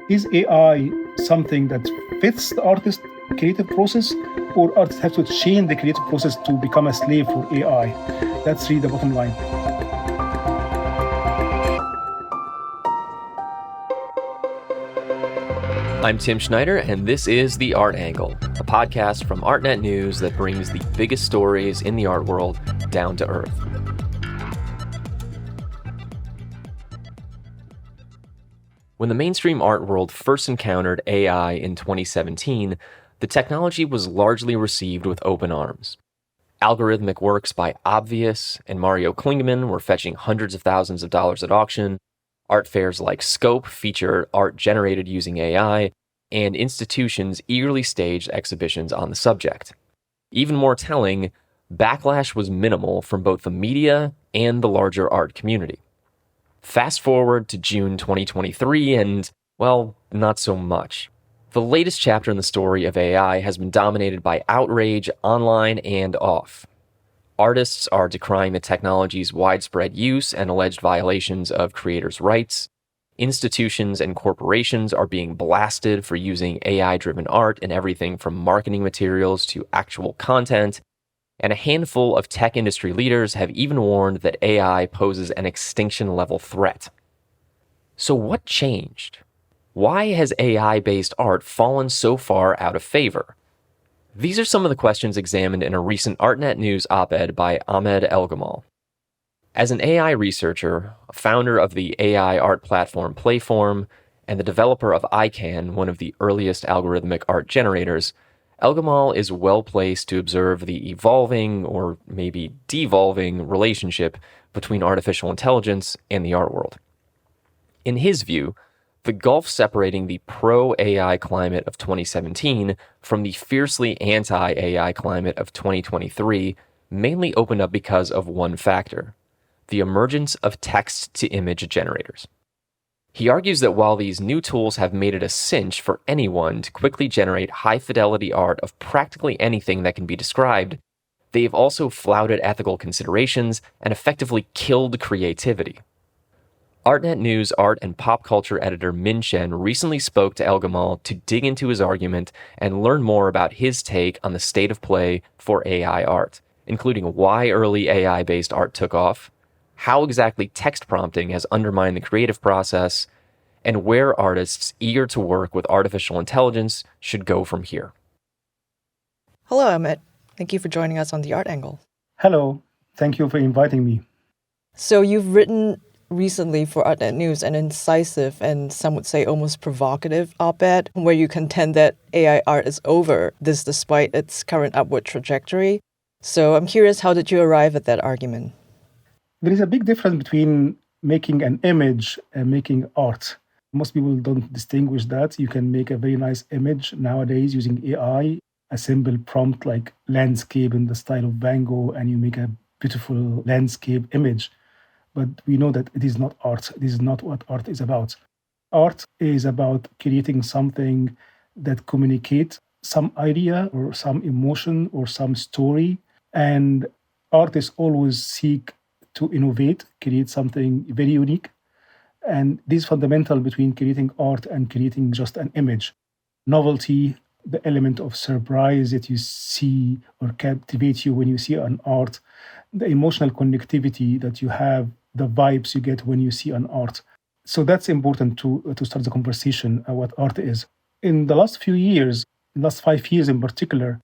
Is AI something that fits the artist's creative process, or artists have to change the creative process to become a slave for AI? That's really the bottom line. I'm Tim Schneider, and this is The Art Angle, a podcast from Artnet News that brings the biggest stories in the art world down to earth. When the mainstream art world first encountered AI in 2017, the technology was largely received with open arms. Algorithmic works by Obvious and Mario Klingemann were fetching hundreds of thousands of dollars at auction. Art fairs like Scope feature art generated using AI, and institutions eagerly staged exhibitions on the subject. Even more telling, backlash was minimal from both the media and the larger art community. Fast forward to June 2023 and, well, not so much. The latest chapter in the story of AI has been dominated by outrage online and off. Artists are decrying the technology's widespread use and alleged violations of creators' rights. Institutions and corporations are being blasted for using AI-driven art in everything from marketing materials to actual content. And a handful of tech industry leaders have even warned that AI poses an extinction-level threat. So what changed? Why has AI-based art fallen so far out of favor? These are some of the questions examined in a recent Artnet News op-ed by Ahmed El-Gamal. As an AI researcher, a founder of the AI art platform Playform, and the developer of ICANN, one of the earliest algorithmic art generators, El-Gamal is well-placed to observe the evolving, or maybe devolving, relationship between artificial intelligence and the art world. In his view, the gulf separating the pro-AI climate of 2017 from the fiercely anti-AI climate of 2023 mainly opened up because of one factor: the emergence of text-to-image generators. He argues that while these new tools have made it a cinch for anyone to quickly generate high-fidelity art of practically anything that can be described, they've also flouted ethical considerations and effectively killed creativity. Artnet News art and pop culture editor Min Chen recently spoke to El-Gamal to dig into his argument and learn more about his take on the state of play for AI art, including why early AI-based art took off, how exactly text prompting has undermined the creative process, and where artists eager to work with artificial intelligence should go from here. Hello, Ahmed. Thank you for joining us on The Art Angle. Hello, thank you for inviting me. So you've written recently for Artnet News an incisive and some would say almost provocative op-ed where you contend that AI art is over, this despite its current upward trajectory. So I'm curious, how did you arrive at that argument? There is a big difference between making an image and making art. Most people don't distinguish that. You can make a very nice image nowadays using AI, a simple prompt like landscape in the style of Van Gogh, and you make a beautiful landscape image. But we know that it is not art. This is not what art is about. Art is about creating something that communicates some idea or some emotion or some story. And artists always seek to innovate, create something very unique. And this is fundamental between creating art and creating just an image. Novelty, the element of surprise that you see or captivate you when you see an art, the emotional connectivity that you have, the vibes you get when you see an art. So that's important to start the conversation what art is. In the last few years, last 5 years in particular,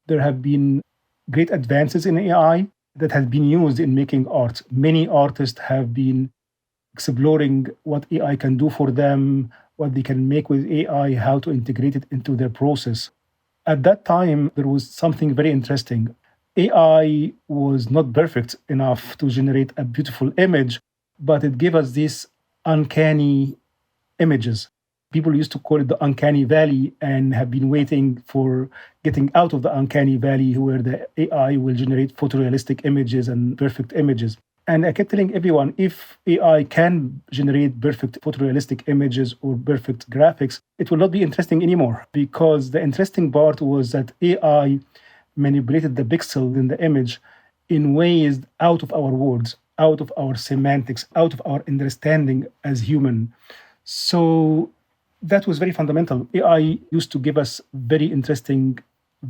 there have been great advances in AI that have been used in making art. Many artists have been exploring what AI can do for them, what they can make with AI, how to integrate it into their process. At that time, there was something very interesting. AI was not perfect enough to generate a beautiful image, but it gave us these uncanny images. People used to call it the uncanny valley and have been waiting for getting out of the uncanny valley where the AI will generate photorealistic images and perfect images. And I kept telling everyone, if AI can generate perfect photorealistic images or perfect graphics, it will not be interesting anymore, because the interesting part was that AI manipulated the pixel in the image in ways out of our words, out of our semantics, out of our understanding as human. So That was very fundamental. AI used to give us very interesting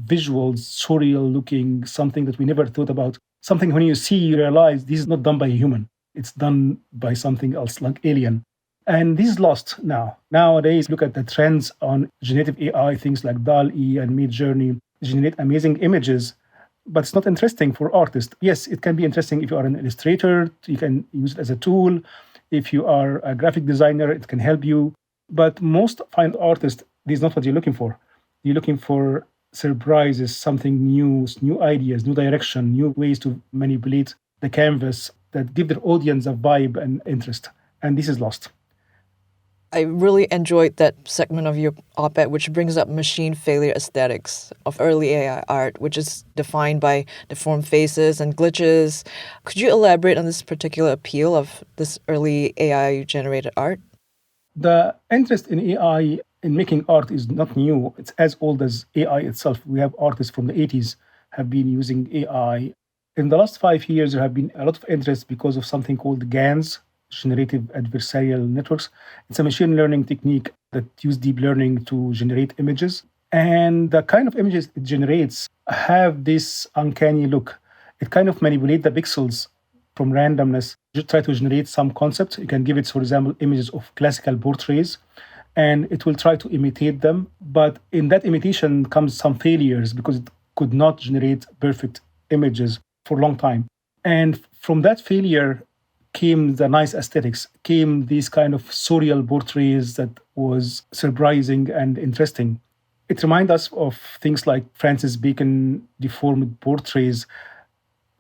visuals, surreal looking, something that we never thought about. Something when you see, you realize this is not done by a human. It's done by something else, like alien. And this is lost now. Nowadays, look at the trends on generative AI, things like Dall-E and Midjourney generate amazing images, but it's not interesting for artists. Yes, it can be interesting if you are an illustrator, you can use it as a tool. If you are a graphic designer, it can help you. But most fine artists, this is not what you're looking for. You're looking for surprises, something new, new ideas, new direction, new ways to manipulate the canvas that give their audience a vibe and interest. And this is lost. I really enjoyed that segment of your op-ed, which brings up machine failure aesthetics of early AI art, which is defined by deformed faces and glitches. Could you elaborate on this particular appeal of this early AI-generated art? The interest in AI in making art is not new. It's as old as AI itself. We have artists from the 80s have been using AI. In the last 5 years, there have been a lot of interest because of something called GANs, generative adversarial networks. It's a machine learning technique that uses deep learning to generate images. And the kind of images it generates have this uncanny look. It kind of manipulates the pixels from randomness. You try to generate some concept. You can give it, for example, images of classical portraits, and it will try to imitate them. But in that imitation comes some failures because it could not generate perfect images for a long time. And from that failure came the nice aesthetics, came these kind of surreal portraits that was surprising and interesting. It reminds us of things like Francis Bacon deformed portraits,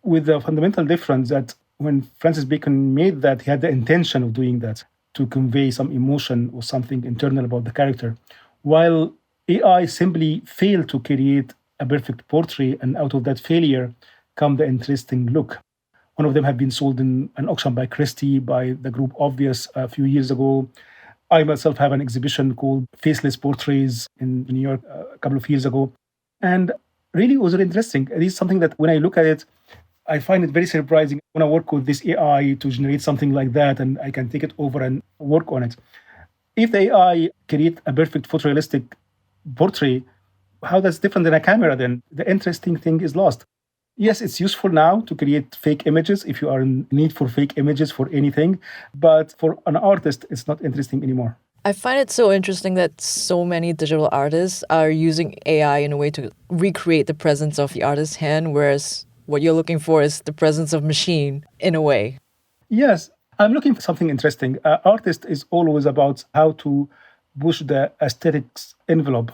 with the fundamental difference that when Francis Bacon made that, he had the intention of doing that to convey some emotion or something internal about the character, while AI simply failed to create a perfect portrait, and out of that failure come the interesting look. One of them have been sold in an auction by Christie, by the group Obvious a few years ago. I myself have an exhibition called Faceless Portraits in New York a couple of years ago. And really it was really interesting. It is something that when I look at it, I find it very surprising when I work with this AI to generate something like that, and I can take it over and work on it. If the AI create a perfect photorealistic portrait, how that's different than a camera then? The interesting thing is lost. Yes, it's useful now to create fake images if you are in need for fake images for anything, but for an artist, it's not interesting anymore. I find it so interesting that so many digital artists are using AI in a way to recreate the presence of the artist's hand, whereas what you're looking for is the presence of machine in a way. Yes, I'm looking for something interesting. Artist is always about how to push the aesthetics envelope.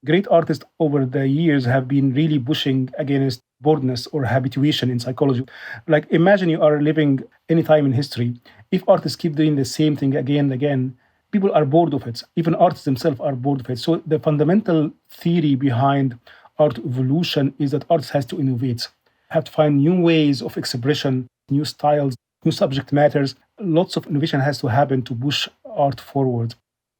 Great artists over the years have been really pushing against boredness or habituation in psychology. Like imagine you are living any time in history. If artists keep doing the same thing again and again, people are bored of it. Even artists themselves are bored of it. So the fundamental theory behind art evolution is that artists has to innovate, have to find new ways of expression, new styles, new subject matters. Lots of innovation has to happen to push art forward.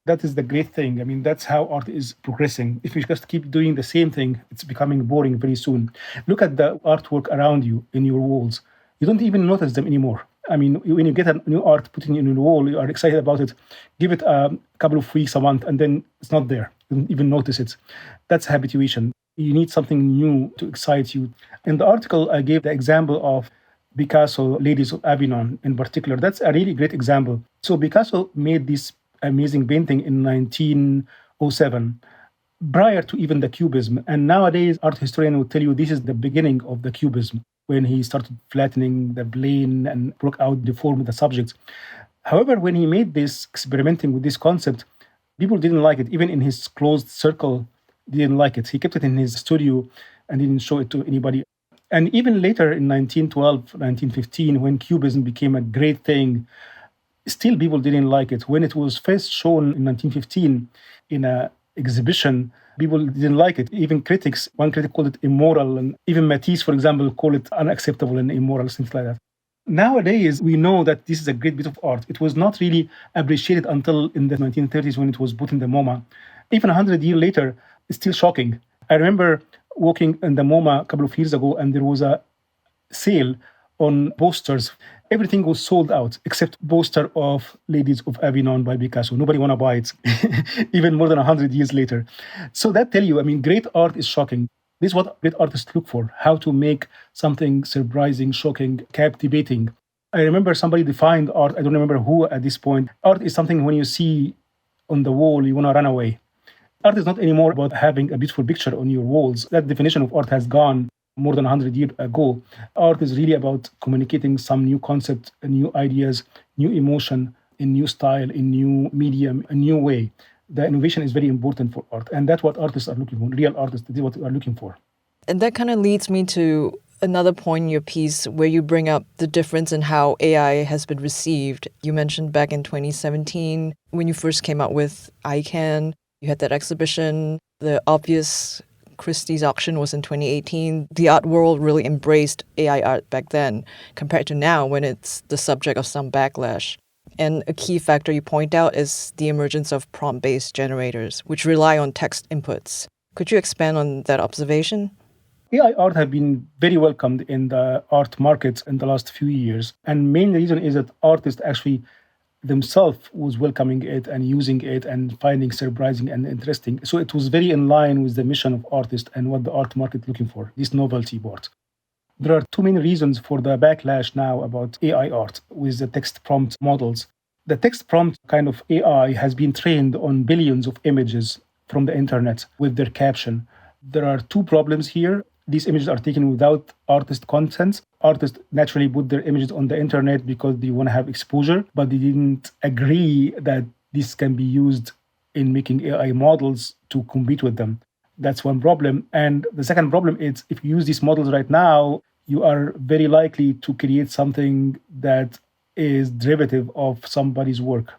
That is the great thing. I mean, that's how art is progressing. If you just keep doing the same thing, it's becoming boring very soon. Look at the artwork around you in your walls. You don't even notice them anymore. I mean, when you get a new art put in your wall, you are excited about it. Give it a couple of weeks, a month, and then it's not there. You don't even notice it. That's habituation. You need something new to excite you. In the article, I gave the example of Picasso, Ladies of Avignon in particular. That's a really great example. So Picasso made this amazing painting in 1907, prior to even the Cubism. And nowadays, art historian will tell you this is the beginning of the Cubism, when he started flattening the plane and broke out, deformed the subjects. However, when he made this, experimenting with this concept, people didn't like it. Even in his closed circle, they didn't like it. He kept it in his studio and didn't show it to anybody. And even later in 1912, 1915, when Cubism became a great thing, still people didn't like it. When it was first shown in 1915 in an exhibition, people didn't like it. Even critics, one critic called it immoral, and even Matisse, for example, called it unacceptable and immoral, things like that. Nowadays, we know that this is a great bit of art. It was not really appreciated until in the 1930s when it was put in the MoMA. Even 100 years later, it's still shocking. I remember walking in the MoMA a couple of years ago, and there was a sale on posters. everything was sold out except poster of Ladies of Avignon by Picasso. Nobody want to buy it, even more than 100 years later. So that tell you, great art is shocking. This is what great artists look for, how to make something surprising, shocking, captivating. I remember somebody defined art, I don't remember who at this point. Art is something when you see on the wall, you want to run away. Art is not anymore about having a beautiful picture on your walls. That definition of art has gone more than 100 years ago. Art is really about communicating some new concept, new ideas, new emotion, a new style, a new medium, a new way. The innovation is very important for art. And that's what artists are looking for. Real artists, this is what they are looking for. And that kind of leads me to another point in your piece where you bring up the difference in how AI has been received. You mentioned back in 2017, when you first came out with ICANN, you had that exhibition. The Obvious Christie's auction was in 2018. The art world really embraced AI art back then, compared to now when it's the subject of some backlash. And a key factor you point out is the emergence of prompt-based generators, which rely on text inputs. Could you expand on that observation? AI art have been very welcomed in the art market in the last few years. And main reason is that artists actually themselves was welcoming it and using it and finding surprising and interesting. So it was very in line with the mission of artists and what the art market looking for, this novelty part. There are two main reasons for the backlash now about AI art with the text prompt models. The text prompt kind of AI has been trained on billions of images from the internet with their caption. There are two problems here. These images are taken without artist consent. Artists naturally put their images on the internet because they want to have exposure, but they didn't agree that this can be used in making AI models to compete with them. That's one problem. And the second problem is if you use these models right now, you are very likely to create something that is derivative of somebody's work.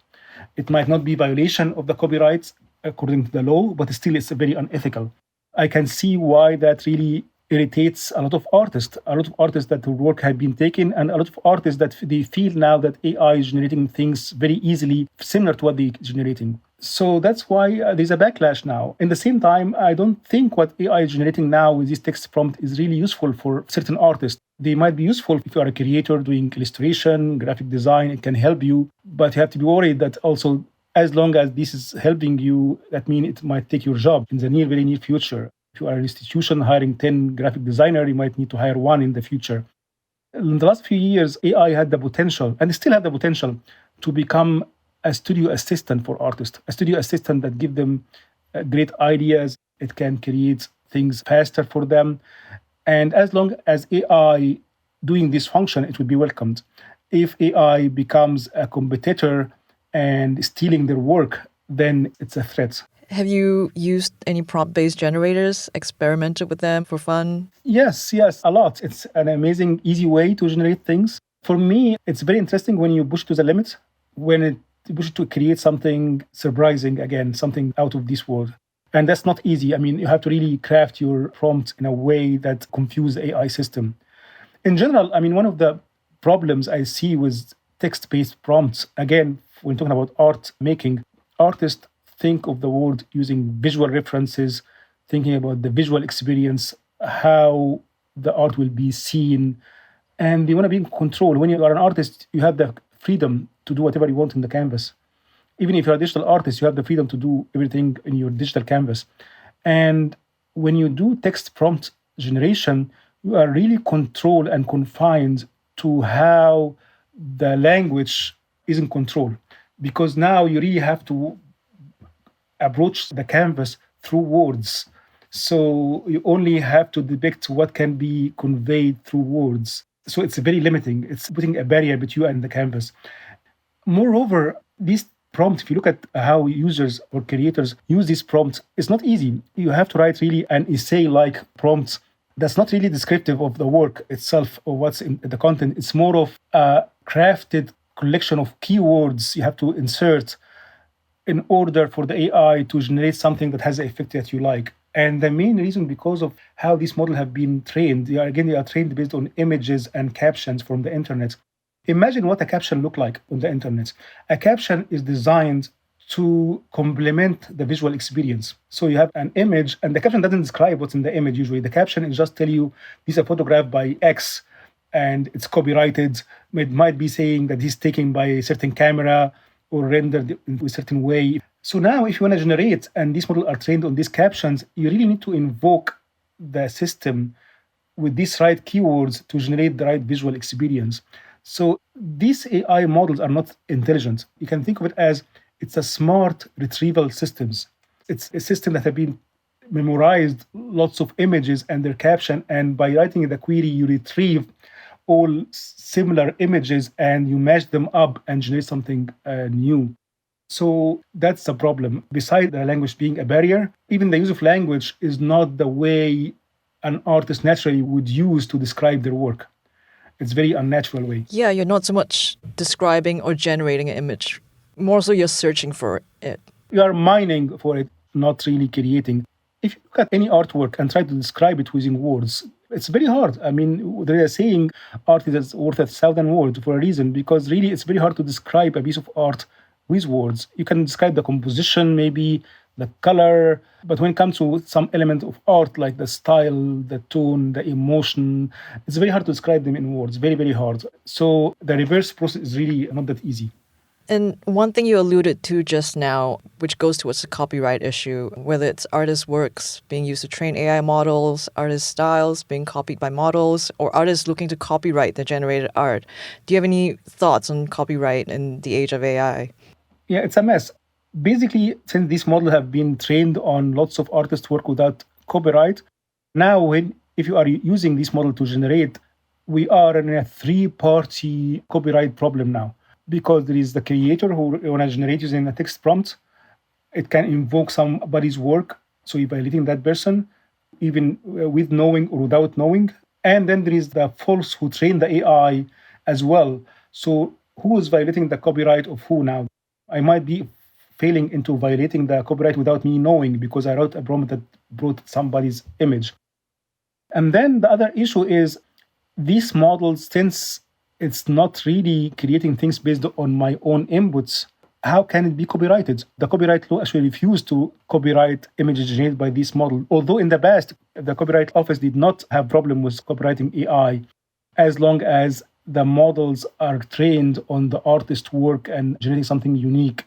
It might not be violation of the copyrights according to the law, but still it's very unethical. I can see why that really irritates a lot of artists that their work had been taken, and a lot of artists that they feel now that AI is generating things very easily, similar to what they're generating. So that's why there's a backlash now. In the same time, I don't think what AI is generating now with this text prompt is really useful for certain artists. They might be useful if you are a creator doing illustration, graphic design, it can help you, but you have to be worried that also as long as this is helping you, that means it might take your job in the very near future. If you are an institution hiring 10 graphic designers, you might need to hire one in the future. In the last few years, AI had the potential, and still have the potential, to become a studio assistant for artists, a studio assistant that gives them great ideas. It can create things faster for them. And as long as AI doing this function, it will be welcomed. If AI becomes a competitor and stealing their work, then it's a threat. Have you used any prompt-based generators, experimented with them for fun? Yes, a lot. It's an amazing, easy way to generate things. For me, it's very interesting when you push to the limit, when it push to create something surprising, again, something out of this world. And that's not easy. You have to really craft your prompt in a way that confuses the AI system. In general, one of the problems I see with text-based prompts, again, when talking about art making, artists think of the world using visual references, thinking about the visual experience, how the art will be seen, and they want to be in control. When you are an artist, you have the freedom to do whatever you want in the canvas. Even if you're a digital artist, you have the freedom to do everything in your digital canvas. And when you do text prompt generation, you are really controlled and confined to how the language is in control. Because now you really have to approach the canvas through words. So you only have to depict what can be conveyed through words. So it's very limiting. It's putting a barrier between you and the canvas. Moreover, this prompt, if you look at how users or creators use this prompt, it's not easy. You have to write really an essay-like prompt that's not really descriptive of the work itself or what's in the content. It's more of a crafted collection of keywords you have to insert in order for the AI to generate something that has the effect that you like. And the main reason, because of how these models have been trained, they are trained based on images and captions from the internet. Imagine what a caption looks like on the internet. A caption is designed to complement the visual experience. So you have an image, and the caption doesn't describe what's in the image usually. The caption is just tell you, this is a photograph by X, and it's copyrighted. It might be saying that he's taken by a certain camera or rendered in a certain way. So now if you want to generate, and these models are trained on these captions, you really need to invoke the system with these right keywords to generate the right visual experience. So these AI models are not intelligent. You can think of it as it's a smart retrieval systems. It's a system that have been memorized lots of images and their caption, and by writing the query, you retrieve all similar images and you match them up and generate something new. So that's the problem. Besides the language being a barrier, even the use of language is not the way an artist naturally would use to describe their work. It's very unnatural way. Yeah, you're not so much describing or generating an image. More so you're searching for it. You are mining for it, not really creating. If you look at any artwork and try to describe it using words, it's very hard. I mean, they are saying art is worth 1,000 words for a reason, because really it's very hard to describe a piece of art with words. You can describe the composition, maybe the color, but when it comes to some element of art, like the style, the tone, the emotion, it's very hard to describe them in words, very, very hard. So the reverse process is really not that easy. And one thing you alluded to just now, which goes towards the copyright issue, whether it's artists' works being used to train AI models, artists' styles being copied by models, or artists looking to copyright the generated art. Do you have any thoughts on copyright in the age of AI? Yeah, it's a mess. Basically, since these models have been trained on lots of artists' work without copyright, now if you are using this model to generate, we are in a three-party copyright problem now. Because there is the creator who want to generate using a text prompt. It can invoke somebody's work, so you're violating that person, even with knowing or without knowing. And then there is the false who trained the AI as well. So who is violating the copyright of who now? I might be failing into violating the copyright without me knowing because I wrote a prompt that brought somebody's image. And then the other issue is these models, since it's not really creating things based on my own inputs, how can it be copyrighted? The copyright law actually refused to copyright images generated by this model. Although in the past, the Copyright Office did not have problem with copyrighting AI, as long as the models are trained on the artist's work and generating something unique.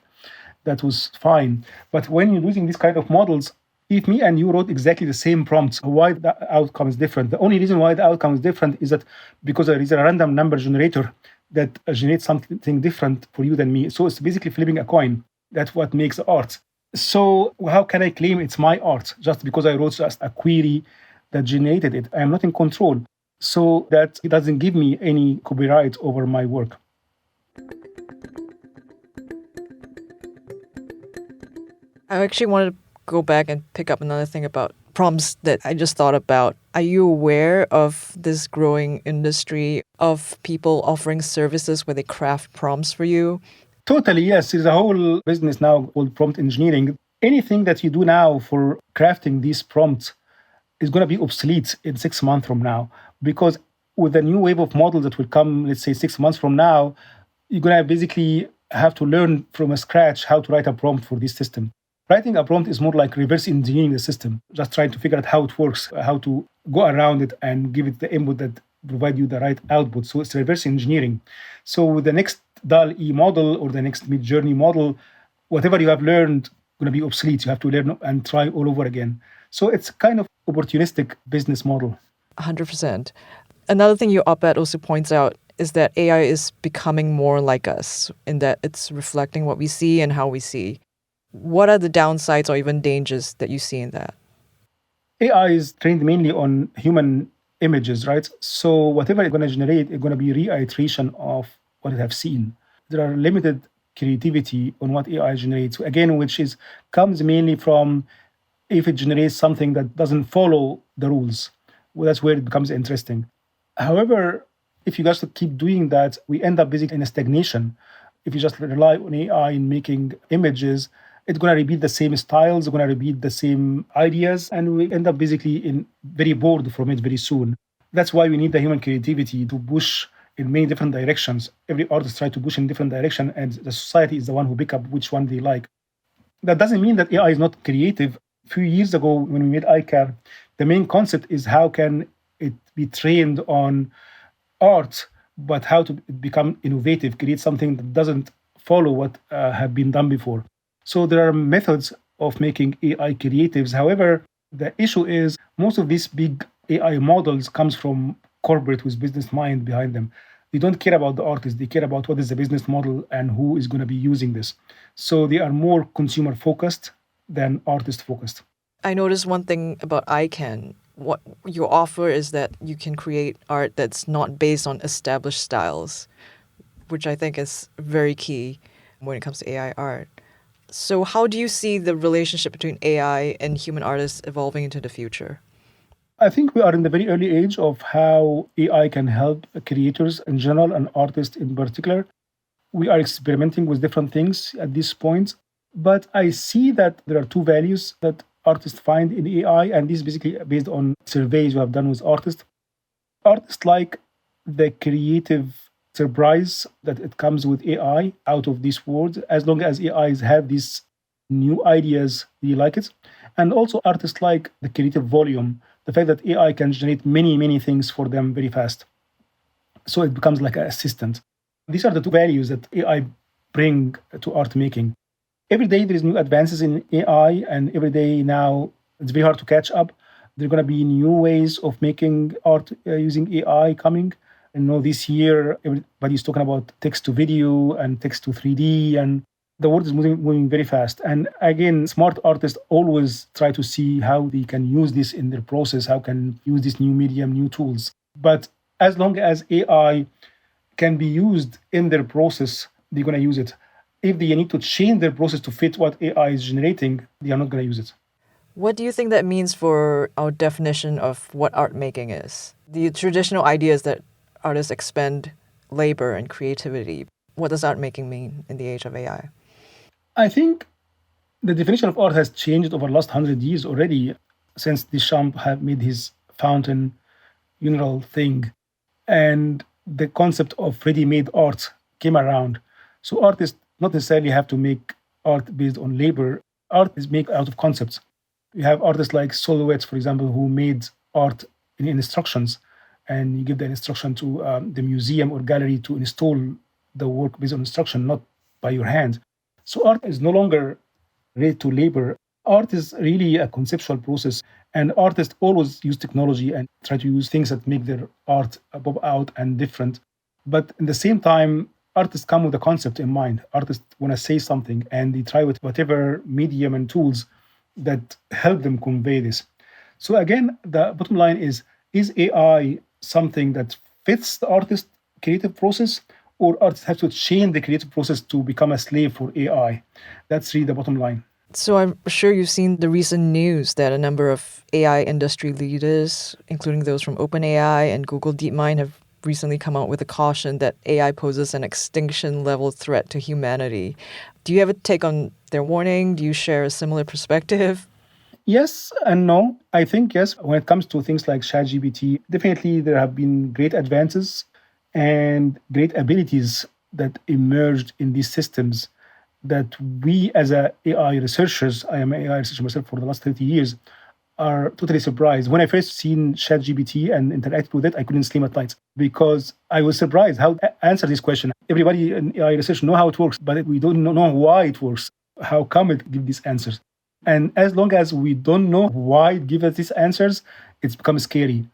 That was fine. But when you're using these kind of models, if me and you wrote exactly the same prompts, why the outcome is different? The only reason why the outcome is different is that because there is a random number generator that generates something different for you than me. So it's basically flipping a coin. That's what makes art. So how can I claim it's my art just because I wrote just a query that generated it? I am not in control. So that it doesn't give me any copyright over my work. I actually wanted to go back and pick up another thing about prompts that I just thought about. Are you aware of this growing industry of people offering services where they craft prompts for you? Totally, yes. There's a whole business now called prompt engineering. Anything that you do now for crafting these prompts is going to be obsolete in 6 months from now. Because with the new wave of models that will come, let's say 6 months from now, you're going to basically have to learn from scratch how to write a prompt for this system. Writing a prompt is more like reverse engineering the system, just trying to figure out how it works, how to go around it and give it the input that provide you the right output. So it's reverse engineering. So with the next Dall-E model or the next Mid-Journey model, whatever you have learned going to be obsolete. You have to learn and try all over again. So it's kind of opportunistic business model. 100%. Another thing your op-ed also points out is that AI is becoming more like us in that it's reflecting what we see and how we see. What are the downsides or even dangers that you see in that? AI is trained mainly on human images, right? So whatever it's going to generate, it's going to be reiteration of what it have seen. There are limited creativity on what AI generates, again, which comes mainly from if it generates something that doesn't follow the rules. Well, that's where it becomes interesting. However, if you just keep doing that, we end up basically in a stagnation. If you just rely on AI in making images, it's going to repeat the same styles, it's going to repeat the same ideas, and we end up basically in very bored from it very soon. That's why we need the human creativity to push in many different directions. Every artist tries to push in different direction, and the society is the one who pick up which one they like. That doesn't mean that AI is not creative. A few years ago, when we made iCar, the main concept is how can it be trained on art, but how to become innovative, create something that doesn't follow what have been done before. So there are methods of making AI creatives. However, the issue is most of these big AI models comes from corporate with business mind behind them. They don't care about the artist. They care about what is the business model and who is going to be using this. So they are more consumer focused than artist focused. I noticed one thing about ICANN. What your offer is that you can create art that's not based on established styles, which I think is very key when it comes to AI art. So how do you see the relationship between AI and human artists evolving into the future? I think we are in the very early age of how AI can help creators in general and artists in particular. We are experimenting with different things at this point, but I see that there are two values that artists find in AI, and this is basically based on surveys we have done with artists. Artists like the creative surprise that it comes with AI out of this world. As long as AIs have these new ideas, they like it. And also artists like the creative volume, the fact that AI can generate many, many things for them very fast. So it becomes like an assistant. These are the two values that AI bring to art making. Every day there is new advances in AI, and every day now it's very hard to catch up. There are going to be new ways of making art using AI coming. This year everybody's talking about text to video and text to 3D, and the world is moving very fast. And again, smart artists always try to see how they can use this in their process, how can use this new medium, new tools. But as long as AI can be used in their process, they're going to use it. If they need to change their process to fit what AI is generating, they are not going to use it. What do you think that means for our definition of what art making is? The traditional idea is that artists expend labor and creativity. What does art making mean in the age of AI? I think the definition of art has changed over the last 100 years already, since Duchamp had made his fountain mural thing, and the concept of ready-made art came around. So artists not necessarily have to make art based on labor. Art is made out of concepts. You have artists like Silhouettes, for example, who made art in instructions, and you give the instruction to the museum or gallery to install the work based on instruction, not by your hand. So art is no longer related to labor. Art is really a conceptual process, and artists always use technology and try to use things that make their art pop out and different. But at the same time, artists come with a concept in mind. Artists want to say something, and they try with whatever medium and tools that help them convey this. So again, the bottom line is AI something that fits the artist creative process, or artists have to change the creative process to become a slave for AI? That's really the bottom line. So I'm sure you've seen the recent news that a number of AI industry leaders, including those from OpenAI and Google DeepMind, have recently come out with a caution that AI poses an extinction-level threat to humanity. Do you have a take on their warning? Do you share a similar perspective? Yes and no. I think yes. When it comes to things like ChatGPT, definitely there have been great advances and great abilities that emerged in these systems that we as AI researchers, I am an AI researcher myself for the last 30 years, are totally surprised. When I first seen ChatGPT and interacted with it, I couldn't sleep at night because I was surprised how to answer this question. Everybody in AI research know how it works, but we don't know why it works. How come it gives these answers? And as long as we don't know why it gives us these answers, it's become scary.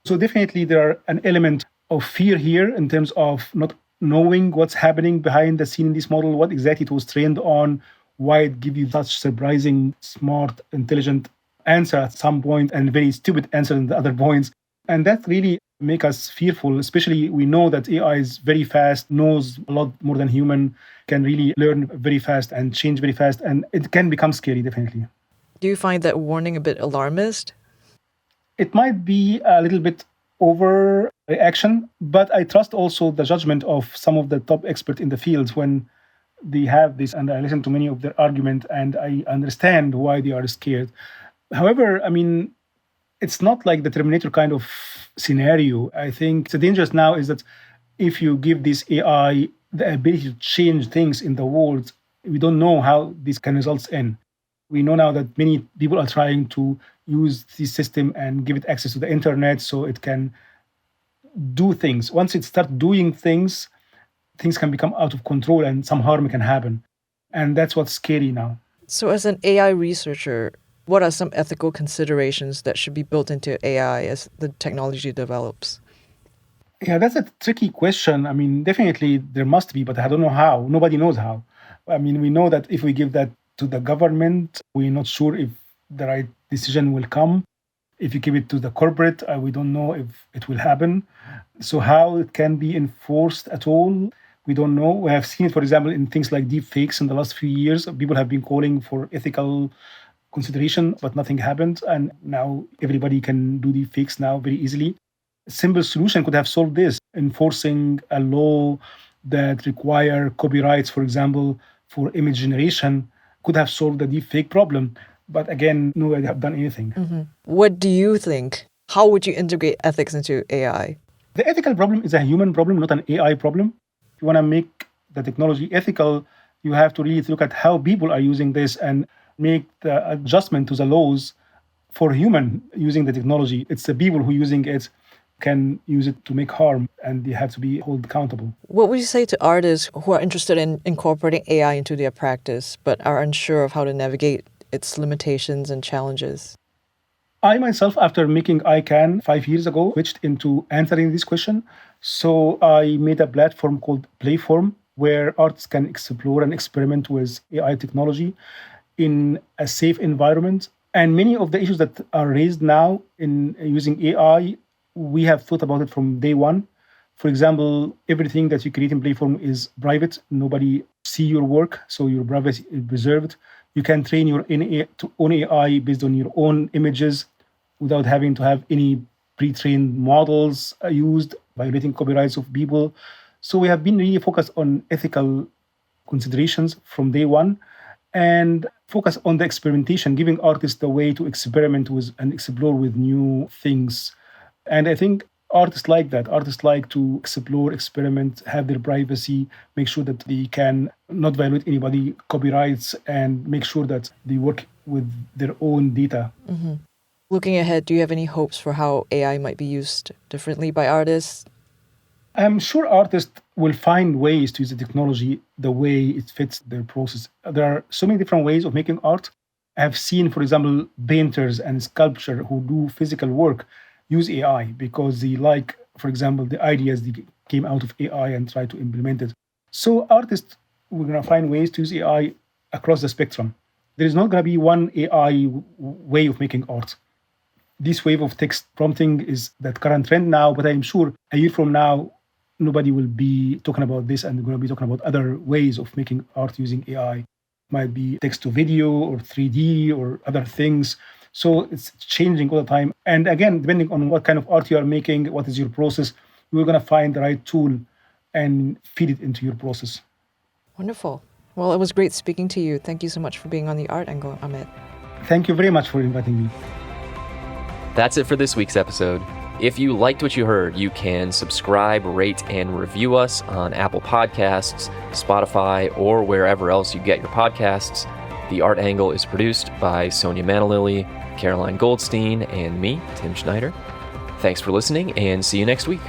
So definitely there are an element of fear here in terms of not knowing what's happening behind the scene in this model, what exactly it was trained on, why it gives you such surprising, smart, intelligent answer at some point and very stupid answer in the other points. And that really make us fearful, especially we know that AI is very fast, knows a lot more than human, can really learn very fast and change very fast. And it can become scary, definitely. Do you find that warning a bit alarmist? It might be a little bit overreaction, but I trust also the judgment of some of the top experts in the field when they have this, and I listen to many of their argument and I understand why they are scared. However, I mean, it's not like the Terminator kind of scenario. I think the dangerous now is that if you give this AI the ability to change things in the world, we don't know how this can result in. We know now that many people are trying to use this system and give it access to the internet so it can do things. Once it starts doing things, things can become out of control and some harm can happen. And that's what's scary now. So as an AI researcher, what are some ethical considerations that should be built into AI as the technology develops? Yeah, that's a tricky question. I mean, definitely there must be, but I don't know how. Nobody knows how. I mean, we know that if we give that to the government, we're not sure if the right decision will come. If you give it to the corporate, we don't know if it will happen. So how it can be enforced at all, we don't know. We have seen it, for example, in things like deep fakes in the last few years. People have been calling for ethical consideration, but nothing happened. And now everybody can do deep fakes now very easily. A simple solution could have solved this, enforcing a law that require copyrights, for example, for image generation, could have solved the deep fake problem. But again, nobody have done anything. Mm-hmm. What do you think? How would you integrate ethics into AI? The ethical problem is a human problem, not an AI problem. If you want to make the technology ethical, you have to really look at how people are using this and make the adjustment to the laws for human using the technology. It's the people who are using it can use it to make harm, and they have to be held accountable. What would you say to artists who are interested in incorporating AI into their practice but are unsure of how to navigate its limitations and challenges? I myself, after making ICANN 5 years ago, switched into answering this question. So I made a platform called Playform, where artists can explore and experiment with AI technology in a safe environment. And many of the issues that are raised now in using AI, we have thought about it from day one. For example, everything that you create in Playform is private. Nobody see your work, so your privacy is preserved. You can train your own AI based on your own images without having to have any pre-trained models used, violating copyrights of people. So we have been really focused on ethical considerations from day one and focus on the experimentation, giving artists the way to experiment with and explore with new things. And I think artists like that. Artists like to explore, experiment, have their privacy, make sure that they can not violate anybody copyrights, and make sure that they work with their own data. Mm-hmm. Looking ahead, do you have any hopes for how AI might be used differently by artists? I'm sure artists will find ways to use the technology the way it fits their process. There are so many different ways of making art. I have seen, for example, painters and sculptors who do physical work use AI because they like, for example, the ideas that came out of AI and try to implement it. So artists, we're going to find ways to use AI across the spectrum. There is not going to be one AI way of making art. This wave of text prompting is that current trend now, but I'm sure a year from now, nobody will be talking about this and they're going to be talking about other ways of making art using AI. It might be text to video or 3D or other things. So it's changing all the time. And again, depending on what kind of art you are making, what is your process, you're going to find the right tool and feed it into your process. Wonderful. Well, it was great speaking to you. Thank you so much for being on the Art Angle, Amit. Thank you very much for inviting me. That's it for this week's episode. If you liked what you heard, you can subscribe, rate, and review us on Apple Podcasts, Spotify, or wherever else you get your podcasts. The Art Angle is produced by Sonia Manalili, Caroline Goldstein, and me, Tim Schneider. Thanks for listening, and see you next week.